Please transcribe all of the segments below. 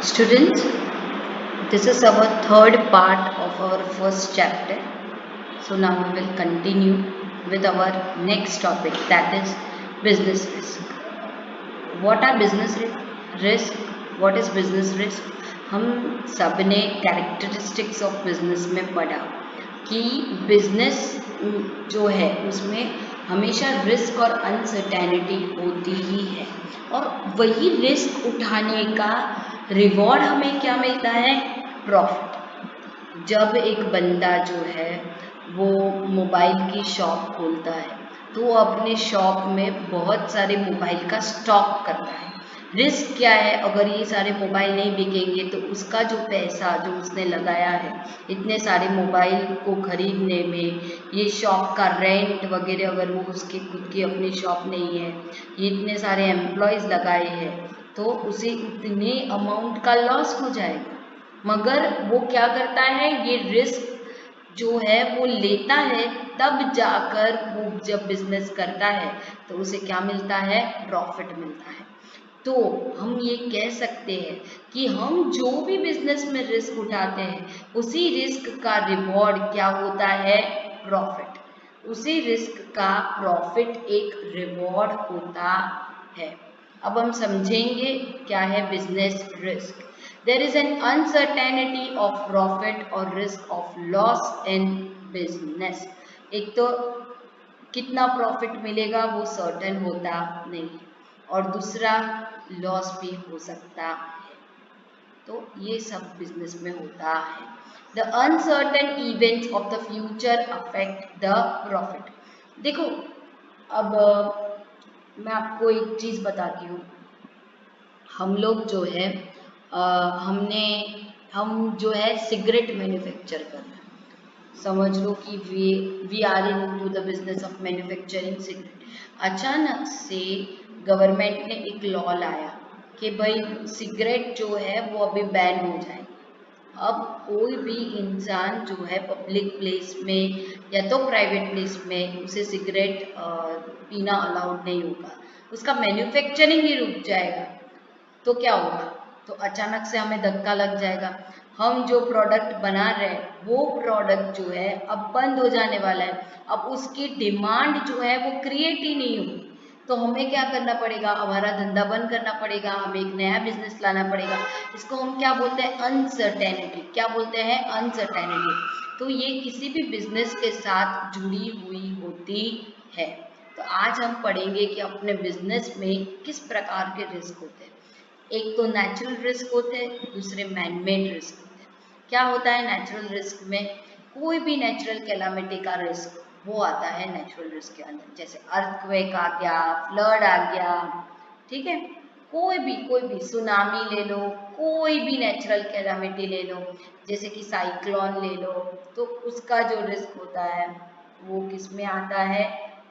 Students, this is our third part of our first chapter. So now we will continue with our next topic, that is business risk. What are business risk? What is business risk? हम सबने characteristics of business में पढ़ा कि business जो है उसमें हमेशा risk और अनसर्टेनिटी होती ही है, और वही रिस्क उठाने का रिवॉर्ड हमें क्या मिलता है? प्रॉफिट। जब एक बंदा जो है वो मोबाइल की शॉप खोलता है तो वो अपने शॉप में बहुत सारे मोबाइल का स्टॉक करता है। रिस्क क्या है? अगर ये सारे मोबाइल नहीं बिकेंगे तो उसका जो पैसा जो उसने लगाया है इतने सारे मोबाइल को खरीदने में, ये शॉप का रेंट वगैरह, अगर वो उसकी खुद की अपनी शॉप नहीं है, ये इतने सारे एम्प्लॉयज़ लगाए हैं तो उसे इतने अमाउंट का लॉस हो जाएगा। मगर वो क्या करता है, ये रिस्क जो है वो लेता है, तब जाकर वो जब बिजनेस करता है तो उसे क्या मिलता है? प्रॉफिट मिलता है। तो हम ये कह सकते हैं कि हम जो भी बिजनेस में रिस्क उठाते हैं उसी रिस्क का रिवॉर्ड क्या होता है? प्रॉफिट। उसी रिस्क का प्रॉफिट एक रिवॉर्ड होता है। अब हम समझेंगे क्या है business risk. There is an uncertainty of profit or risk of loss in business. एक तो कितना प्रॉफिट मिलेगा वो सर्टेन होता नहीं है, और दूसरा लॉस भी हो सकता है। तो ये सब बिजनेस में होता है। The uncertain events of the future affect the profit. देखो, अब मैं आपको एक चीज़ बताती हूँ। हम लोग जो है हमने हम जो है सिगरेट मैन्युफैक्चर कर रहे हैं। समझ लो कि we are in to the business of manufacturing cigarette. अचानक से गवर्नमेंट ने एक लॉ लाया कि भाई सिगरेट जो है वो अभी बैन हो जाए। अब कोई भी इंसान जो है पब्लिक प्लेस में या तो प्राइवेट प्लेस में उसे सिगरेट पीना अलाउड नहीं होगा, उसका मैन्युफैक्चरिंग ही रुक जाएगा। तो क्या होगा? तो अचानक से हमें धक्का लग जाएगा। हम जो प्रोडक्ट बना रहे हैं वो प्रोडक्ट जो है अब बंद हो जाने वाला है। अब उसकी डिमांड जो है वो क्रिएट ही नहीं होगी। तो हमें क्या करना पड़ेगा? हमारा धंधा बंद करना पड़ेगा, हमें एक नया बिजनेस लाना पड़ेगा। इसको हम क्या बोलते हैं? अनसर्टेनिटी। क्या बोलते हैं? अनसर्टेनिटी। तो ये किसी भी बिजनेस के साथ जुड़ी हुई होती है। तो आज हम पढ़ेंगे कि अपने बिजनेस में किस प्रकार के रिस्क होते हैं। एक तो नेचुरल रिस्क होते हैं, दूसरे मैन मेड रिस्क होते हैं। क्या होता है नेचुरल रिस्क में? कोई भी नेचुरल कैलामिटी का रिस्क वो आता है नेचुरल रिस्क के अंदर। जैसे अर्थक्वेक आ गया, फ्लड आ गया, ठीक है। कोई भी सुनामी ले लो, कोई भी नेचुरल कैलामिटी ले लो, जैसे कि साइक्लोन ले लो, तो उसका जो रिस्क होता है वो किस में आता है?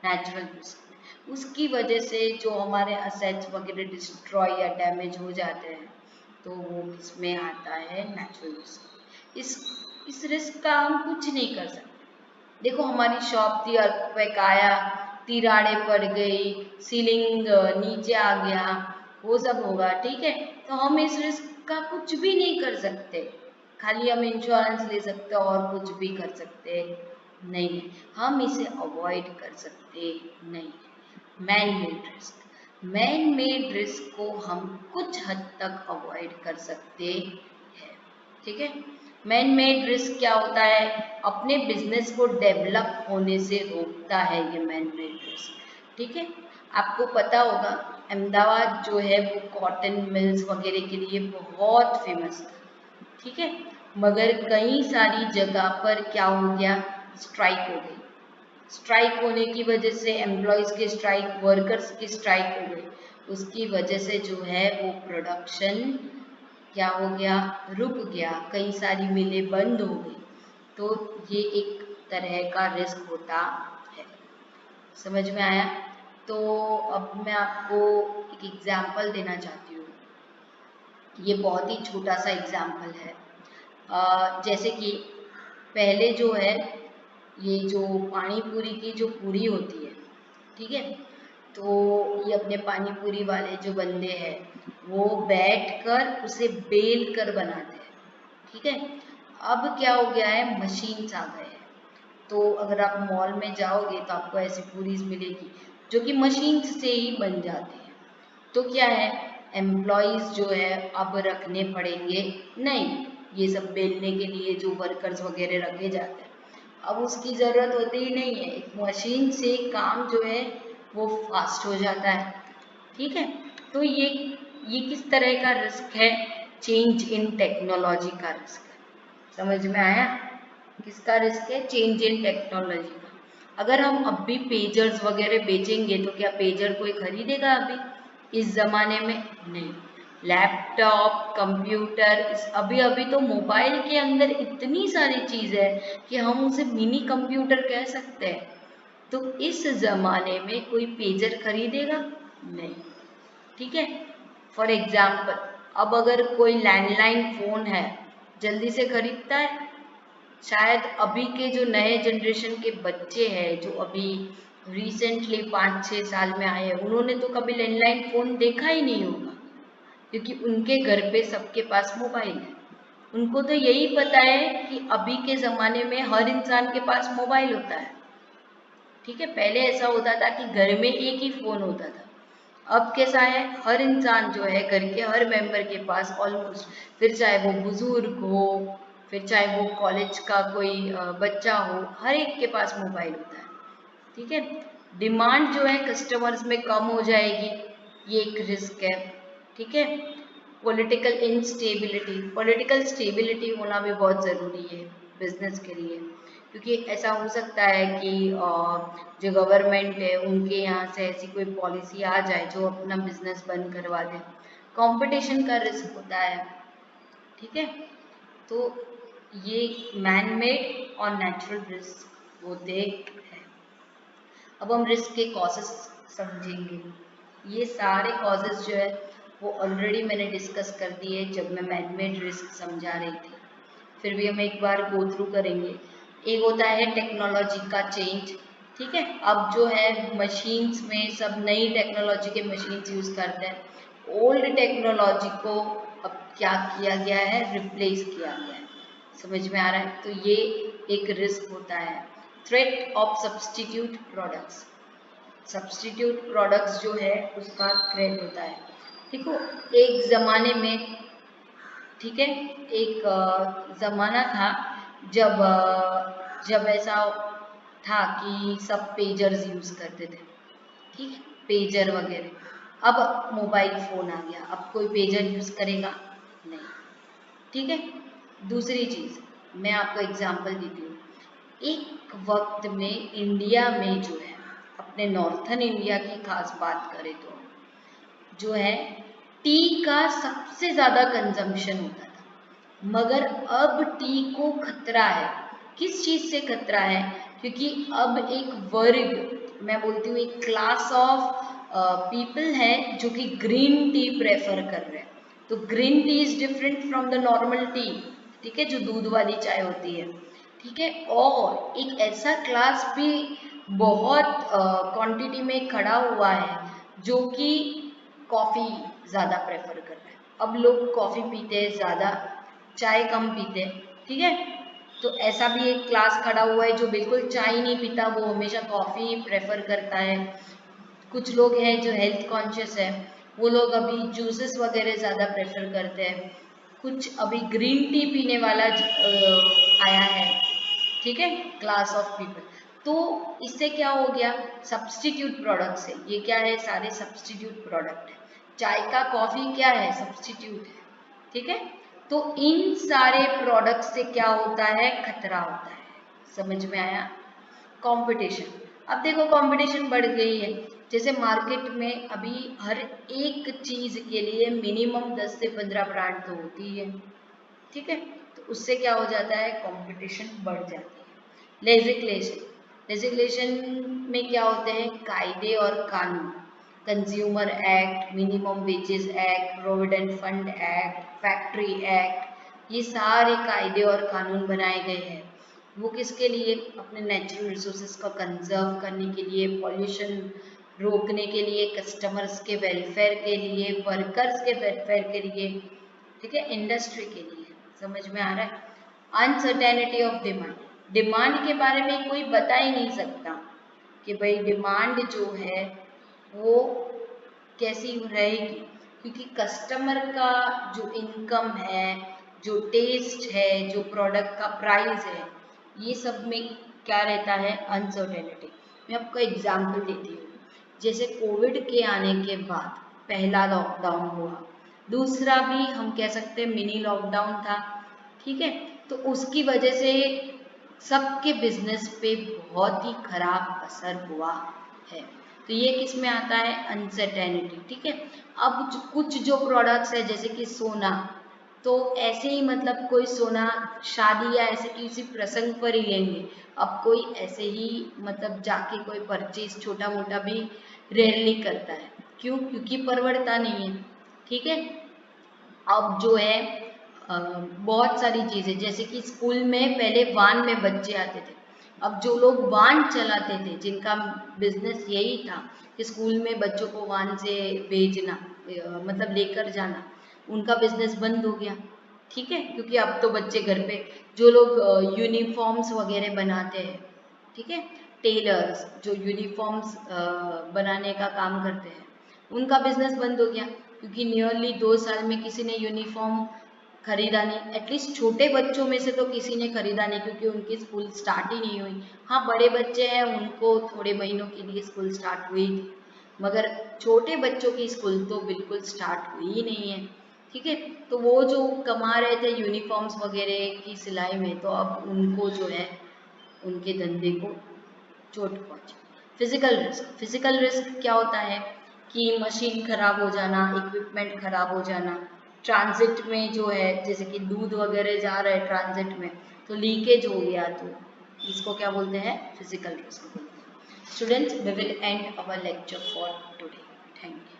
Natural risk. उसकी वजह से जो हमारे असेट्स वगैरह डिस्ट्रॉय या डैमेज हो जाते हैं तो वो किसमें आता है? Natural risk. इस रिस्क का हम कुछ नहीं कर सकते। देखो, हमारी शॉप थी, अर्थक्वेक आया, तिराड़े पड़ गई, सीलिंग नीचे आ गया, वो सब होगा, ठीक है। तो हम इस रिस्क का कुछ भी नहीं कर सकते। खाली हम इंश्योरेंस ले सकते हैं और कुछ भी कर सकते नहीं है। हम इसे अवॉइड कर सकते नहीं। Man made risk. Man made risk को हम कुछ हद तक अवॉइड कर सकते हैं, ठीक है। मैन मेड रिस्क क्या होता है? अपने बिजनेस को डेवलप होने से रोकता है ये मैन मेड रिस्क, ठीक है। आपको पता होगा अहमदाबाद जो है वो कॉटन मिल्स वगैरह के लिए बहुत फेमस था, ठीक है। मगर कई सारी जगह पर क्या हो गया? स्ट्राइक हो गई। स्ट्राइक होने की वजह से एम्प्लॉयज़ की स्ट्राइक, वर्कर्स की स्ट्राइक हो गई। उसकी वजह से जो है वो प्रोडक्शन क्या हो गया? रुक गया। कई सारी मिलें बंद हो गई। तो ये एक तरह का रिस्क होता है। समझ में आया? तो अब मैं आपको एक एग्जाम्पल देना चाहती हूँ। ये बहुत ही छोटा सा एग्जाम्पल है। जैसे कि पहले जो है ये जो पानी पूरी की जो पूरी होती है, ठीक है। तो ये अपने पानी पूरी वाले जो बंदे हैं वो बैठकर उसे बेल कर बनाते हैं। ठीक है, अब क्या हो गया है, मशीन्स आ गए हैं। तो अगर आप मॉल में जाओगे तो आपको ऐसी पूरीज मिलेगी जो कि मशीन्स से ही बन जाती है। तो क्या है, एम्प्लॉयज जो है अब रखने पड़ेंगे नहीं, ये सब बेलने के लिए जो वर्कर्स वगैरह रखे जाते हैं अब उसकी ज़रूरत होती ही नहीं है। एक मशीन से काम जो है वो फास्ट हो जाता है। ठीक है, तो ये किस तरह का रिस्क है, चेंज इन टेक्नोलॉजी का रिस्क है। समझ में आया, किसका रिस्क है, चेंज इन टेक्नोलॉजी का। अगर हम अब भी पेजर्स वगैरह बेचेंगे तो क्या पेजर कोई खरीदेगा अभी इस जमाने में, नहीं। लैपटॉप, कंप्यूटर, अभी अभी तो मोबाइल के अंदर इतनी सारी चीज है कि हम उसे मिनी कंप्यूटर कह सकते हैं। तो इस जमाने में कोई पेजर खरीदेगा नहीं। ठीक है, फॉर एग्जाम्पल अब अगर कोई लैंडलाइन फोन है जल्दी से खरीदता है, शायद अभी के जो नए जनरेशन के बच्चे हैं जो अभी रिसेंटली 5-6 साल में आए हैं, उन्होंने तो कभी लैंडलाइन फोन देखा ही नहीं होगा, क्योंकि उनके घर पे सबके पास मोबाइल है। उनको तो यही पता है कि अभी के ज़माने में हर इंसान के पास मोबाइल होता है। ठीक है, पहले ऐसा होता था कि घर में एक ही फ़ोन होता था। अब कैसा है, हर इंसान जो है घर के हर मेंबर के पास ऑलमोस्ट, फिर चाहे वो बुजुर्ग हो, फिर चाहे वो कॉलेज का कोई बच्चा हो, हर एक के पास मोबाइल होता है। ठीक है, डिमांड जो है कस्टमर्स में कम हो जाएगी, ये एक रिस्क है। ठीक है, पॉलिटिकल इंस्टेबिलिटी, पॉलिटिकल स्टेबिलिटी होना भी बहुत ज़रूरी है बिजनेस के लिए, क्योंकि ऐसा हो सकता है कि जो गवर्नमेंट है उनके यहाँ से ऐसी कोई पॉलिसी आ जाए जो अपना बिजनेस बंद करवा दे। कंपटीशन का रिस्क होता है। ठीक है, तो ये मैन मेड और नेचुरल रिस्क होते हैं। अब हम रिस्क के कॉजेस समझेंगे। ये सारे कॉजेस जो है वो ऑलरेडी मैंने डिस्कस कर दिए जब मैं मैन मेड रिस्क समझा रही थी, फिर भी हम एक बार गो थ्रू करेंगे। एक होता है टेक्नोलॉजी का चेंज। ठीक है, अब जो है मशीन्स में सब नई टेक्नोलॉजी के मशीन्स यूज़ करते हैं, ओल्ड टेक्नोलॉजी को अब क्या किया गया है, रिप्लेस किया गया है। समझ में आ रहा है, तो ये एक रिस्क होता है। Threat of substitute products, substitute products जो है उसका थ्रेट होता है। देखो, एक ज़माने में, ठीक है, एक ज़माना था जब जब ऐसा था कि सब पेजर्स यूज़ करते थे। ठीक है, पेजर वगैरह। अब मोबाइल फ़ोन आ गया, अब कोई पेजर यूज़ करेगा नहीं। ठीक है, दूसरी चीज़ मैं आपको एग्जांपल देती हूँ। एक वक्त में इंडिया में जो है, अपने नॉर्थन इंडिया की खास बात करें तो जो है टी का सबसे ज़्यादा कंजम्पशन होता था। मगर अब टी को खतरा है। किस चीज़ से खतरा है, क्योंकि अब एक वर्ग, मैं बोलती हूँ एक क्लास ऑफ पीपल है जो कि ग्रीन टी प्रेफर कर रहे हैं। तो green tea is different from the normal T. ठीक है, जो दूध वाली चाय होती है। ठीक है, और एक ऐसा क्लास भी बहुत क्वांटिटी में खड़ा हुआ है जो कि कॉफ़ी ज़्यादा प्रेफर कर रहे हैं। अब लोग कॉफ़ी पीते हैं ज़्यादा, चाय कम पीते हैं। ठीक है, तो ऐसा भी एक क्लास खड़ा हुआ है जो बिल्कुल चाय नहीं पीता, वो हमेशा कॉफ़ी प्रेफर करता है। कुछ लोग हैं जो हेल्थ कॉन्शियस है, वो लोग अभी जूसेस वगैरह ज़्यादा प्रेफर करते हैं। कुछ अभी ग्रीन टी पीने वाला आया है। ठीक है, क्लास ऑफ पीपल। तो इससे क्या हो गया, सब्सटीट्यूट प्रोडक्ट से, ये क्या है, सारे सब्सटीट्यूट प्रोडक्ट है। चाय का, कॉफी क्या है, सब्सटीट्यूट है। ठीक है, तो इन सारे प्रोडक्ट से क्या होता है, खतरा होता है। समझ में आया। कंपटीशन, अब देखो कंपटीशन बढ़ गई है। जैसे मार्केट में अभी हर एक चीज के लिए मिनिमम 10 से 15 ब्रांड तो होती है। ठीक है, तो उससे क्या हो जाता है, कंपटीशन बढ़ जाती है। लेजिस्लेशन, लेजिस्लेशन में क्या होते हैं, कायदे और कानून। Consumer act, minimum wages act, provident fund act, factory act, ये सारे कायदे और कानून बनाए गए हैं। वो किसके लिए, अपने नेचुरल रिसोर्सेज को कंजर्व करने के लिए, पॉल्यूशन रोकने के लिए, कस्टमर्स के वेलफेयर के लिए, वर्कर्स के वेलफेयर के लिए, ठीक है, इंडस्ट्री के लिए। समझ में आ रहा है? अनसर्टेनिटी ऑफ डिमांड, डिमांड के बारे में कोई बता ही नहीं सकता कि भाई डिमांड जो है वो कैसी रहेगी, क्योंकि कस्टमर का जो इनकम है, जो टेस्ट है, जो प्रोडक्ट का प्राइस है, ये सब में क्या रहता है, अनसर्टेनिटी। मैं आपको एग्जांपल देती हूँ। जैसे कोविड के आने के बाद पहला लॉकडाउन हुआ, दूसरा भी हम कह सकते हैं मिनी लॉकडाउन था, ठीक है। तो उसकी वजह से सबके बिजनेस पे बहुत ही खराब असर हुआ है। तो ये किस में आता है, अनसर्टेनिटी, ठीक है। अब कुछ जो प्रोडक्ट्स है जैसे कि सोना, तो ऐसे ही मतलब कोई सोना शादी या ऐसे किसी प्रसंग पर ही लेंगे। अब कोई ऐसे ही मतलब जाके कोई परचेज छोटा मोटा भी रेयरली करता है। क्यों? क्योंकि परवड़ता नहीं है, ठीक है। अब जो है बहुत सारी चीज़ें, जैसे कि स्कूल में पहले वान में बच्चे आते थे, अब जो लोग वान चलाते थे, जिनका बिजनेस यही था कि स्कूल में बच्चों को वान से भेजना, मतलब लेकर जाना, उनका बिजनेस बंद हो गया, ठीक है। क्योंकि अब तो बच्चे घर पे, जो लोग यूनिफॉर्म्स वगैरह बनाते हैं, ठीक है, टेलर्स जो यूनिफॉर्म्स बनाने का काम करते हैं, उनका बिजनेस बंद हो गया, क्योंकि नियरली 2 साल में किसी ने यूनिफॉर्म खरीदा नहीं। एटलीस्ट छोटे बच्चों में से तो किसी ने खरीदा नहीं, क्योंकि उनकी स्कूल स्टार्ट ही नहीं हुई। हाँ, बड़े बच्चे हैं, उनको थोड़े महीनों के लिए स्कूल स्टार्ट हुई थी, मगर छोटे बच्चों की स्कूल तो बिल्कुल स्टार्ट हुई ही नहीं है, ठीक है। तो वो जो कमा रहे थे यूनिफॉर्म्स वगैरह की सिलाई में, तो अब उनको जो है उनके धंधे को चोट पहुंची। फिजिकल रिस्क क्या होता है कि मशीन खराब हो जाना, इक्विपमेंट खराब हो जाना, ट्रांजिट में जो है जैसे कि दूध वगैरह जा रहा है ट्रांजिट में, तो लीकेज हो गया, तो इसको क्या बोलते हैं, फिजिकल रिस्क बोलते हैं। Students, we will end our lecture for today. Thank you.